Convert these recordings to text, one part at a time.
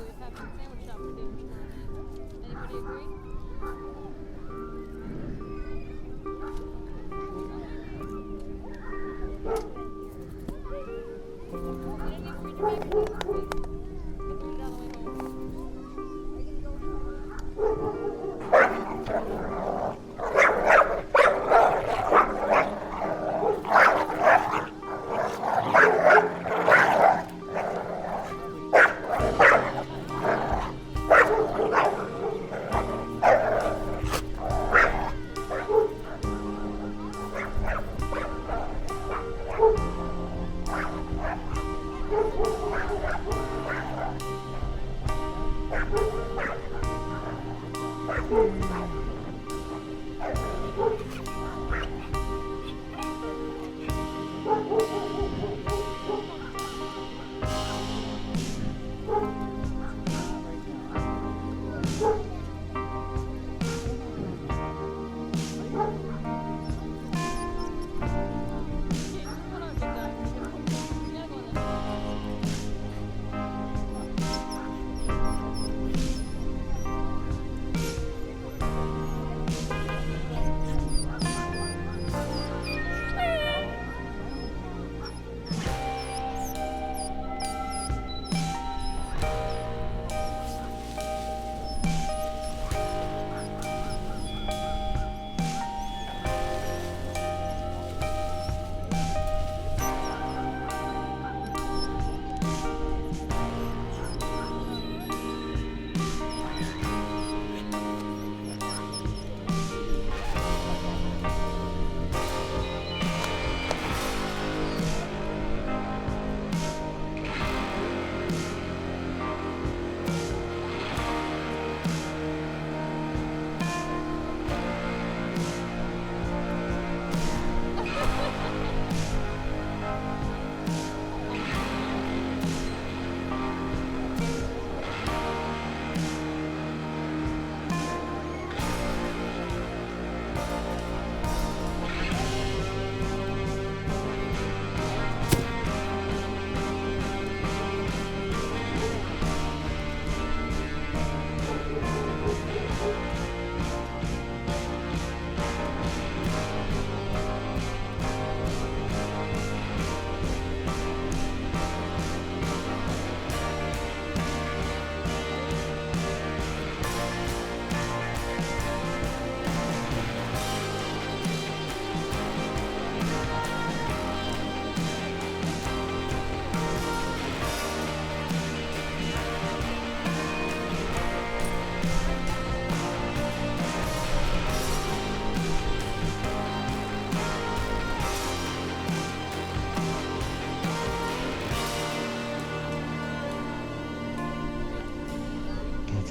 with having a sandwich shop for dinner tomorrow night. Anybody agree? You didn't even read your magazine this week. You put it on the way home.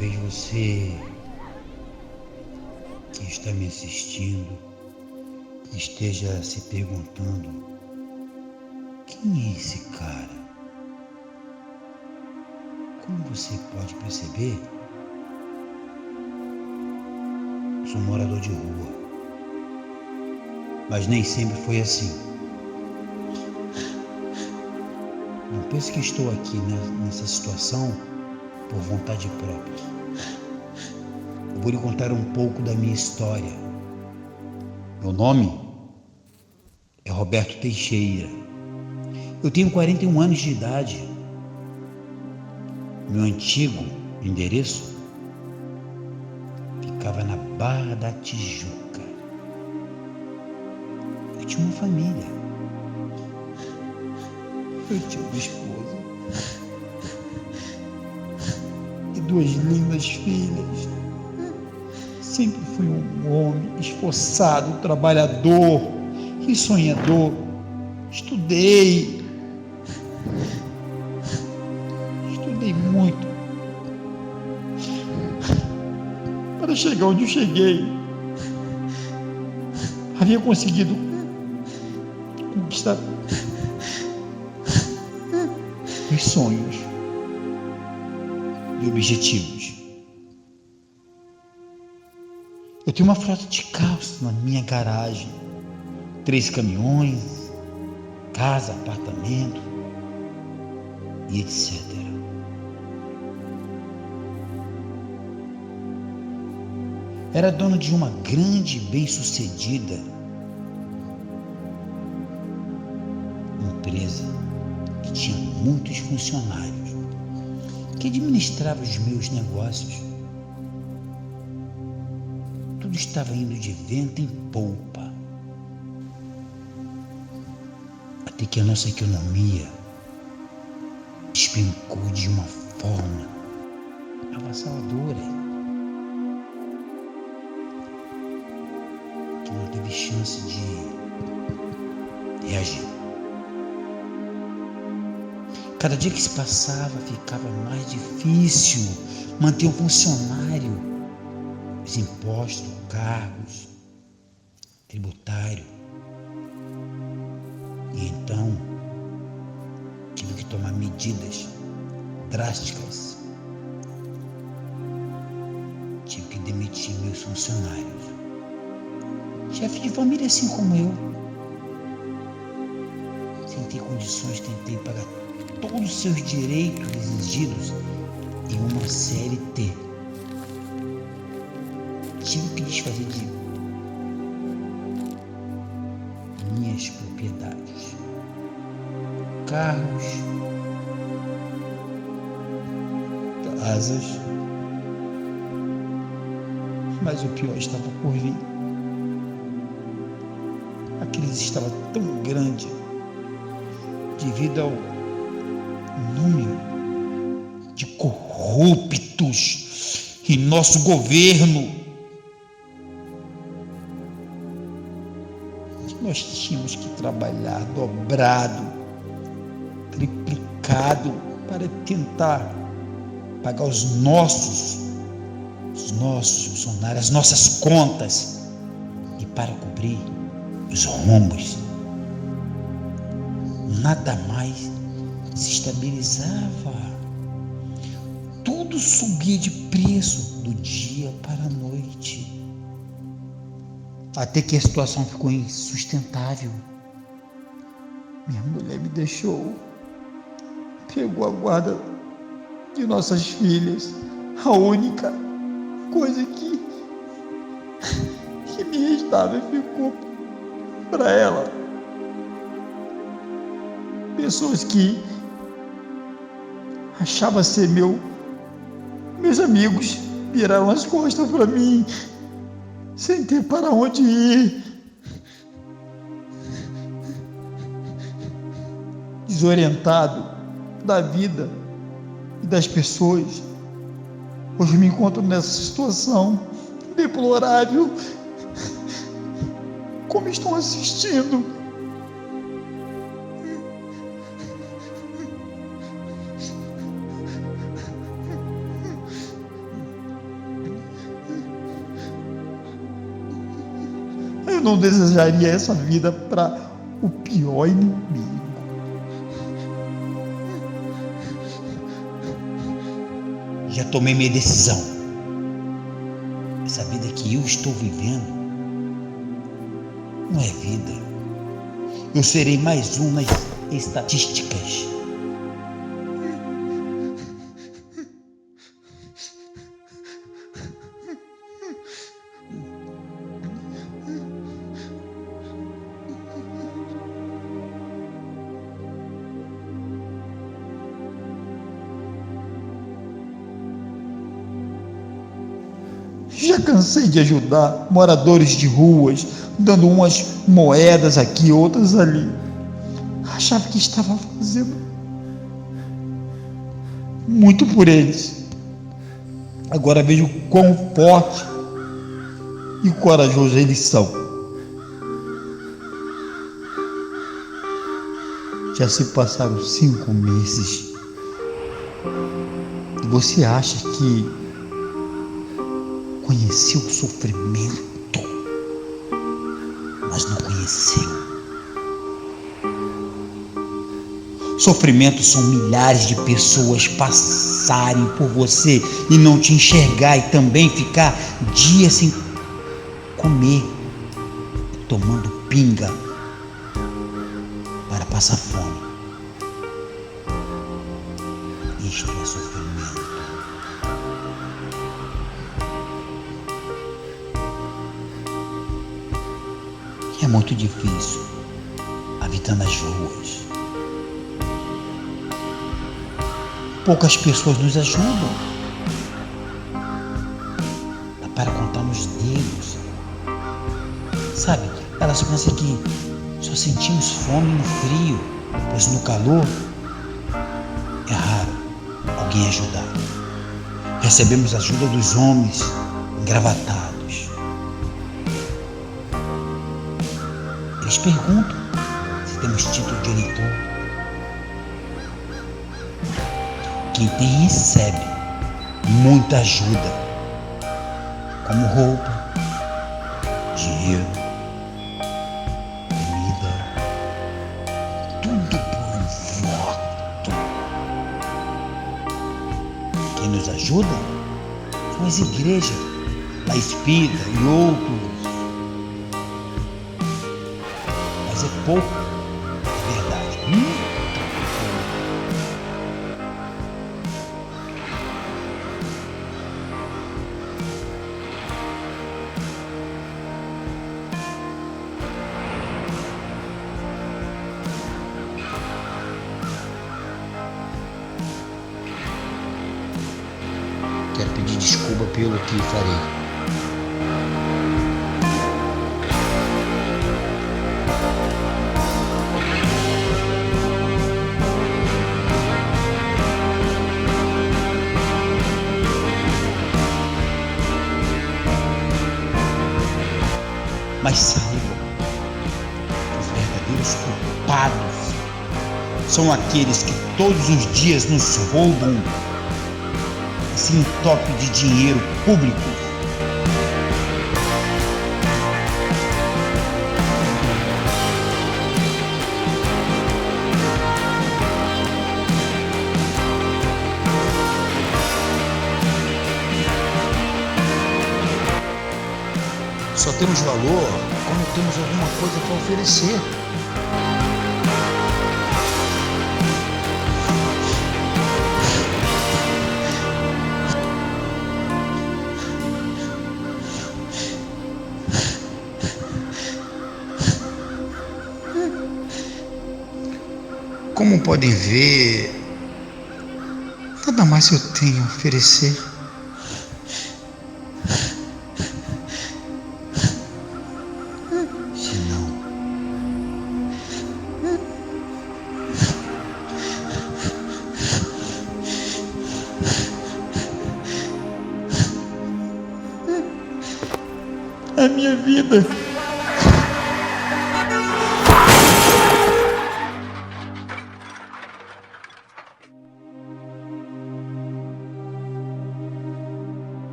Talvez você que está me assistindo esteja se perguntando: quem é esse cara? Como você pode perceber, sou morador de rua, mas nem sempre foi assim. Não pense que estou aqui nessa situação por vontade própria. Eu vou lhe contar um pouco da minha história. Meu nome é Roberto Teixeira. Eu tenho 41 anos de idade. Meu antigo endereço ficava na Barra da Tijuca. Eu tinha uma família. Eu tinha uma esposa e 2 lindas filhas. Sempre fui um homem esforçado, trabalhador e sonhador. Estudei muito para chegar onde eu cheguei. Havia conseguido conquistar meus sonhos e objetivos. Eu tenho uma frota de carros na minha garagem, 3 caminhões, casa, apartamento e etc. Era dono de uma grande e bem-sucedida empresa que tinha muitos funcionários que administravam os meus negócios. Tudo estava indo de vento em polpa, até que a nossa economia despencou de uma forma avassaladora, que não teve chance de reagir. Cada dia que se passava ficava mais difícil manter um funcionário, os impostos, cargos, tributário. E então tive que tomar medidas drásticas. Tive que demitir meus funcionários. Chefe de família assim como eu. Sem ter condições, tentei pagar todos os seus direitos exigidos em uma CLT. Tive que desfazer de minhas propriedades, carros, casas, mas o pior estava por vir. A crise estava tão grande devido ao número de corruptos em nosso governo. Nós tínhamos que trabalhar dobrado, triplicado para tentar pagar os nossos funcionários, as nossas contas e para cobrir os rombos. Nada mais se estabilizava. Tudo subia de preço do dia para a noite. Até que a situação ficou insustentável. Minha mulher me deixou, pegou a guarda de nossas filhas, a única coisa que me restava ficou para ela. Pessoas que achavam ser meus amigos viraram as costas para mim, sem ter para onde ir. Desorientado da vida e das pessoas, hoje me encontro nessa situação deplorável, como estão assistindo. Eu não desejaria essa vida para o pior inimigo. Já tomei minha decisão. Essa vida que eu estou vivendo não é vida. Eu serei mais um nas estatísticas. Já cansei de ajudar moradores de ruas, dando umas moedas aqui, outras ali. Achava que estava fazendo muito por eles. Agora vejo quão forte e corajoso eles são. Já se passaram 5 meses. E você acha que conheceu o sofrimento, mas não conheceu. Sofrimento são milhares de pessoas passarem por você e não te enxergar, e também ficar dias sem comer, tomando pinga para passar fome. Isto é sofrimento. muito difícil a vida nas ruas. Poucas pessoas nos ajudam. Dá para contar nos dedos. Sabe, elas pensam que só sentimos fome no frio, pois no calor é raro alguém ajudar. Recebemos ajuda dos homens engravatados. Eles perguntam se temos título de eleitor. Quem tem recebe muita ajuda, como roupa, dinheiro, comida, tudo por um voto. Quem nos ajuda são as igrejas, a Espírita e outros. Mas é pouco, é verdade. Muito pouco. Quero pedir desculpa pelo que farei. Mas saibam, os verdadeiros culpados são aqueles que todos os dias nos roubam esse entope de dinheiro público. Só temos valor quando temos alguma coisa para oferecer. Como podem ver, nada mais eu tenho a oferecer. Senão a minha vida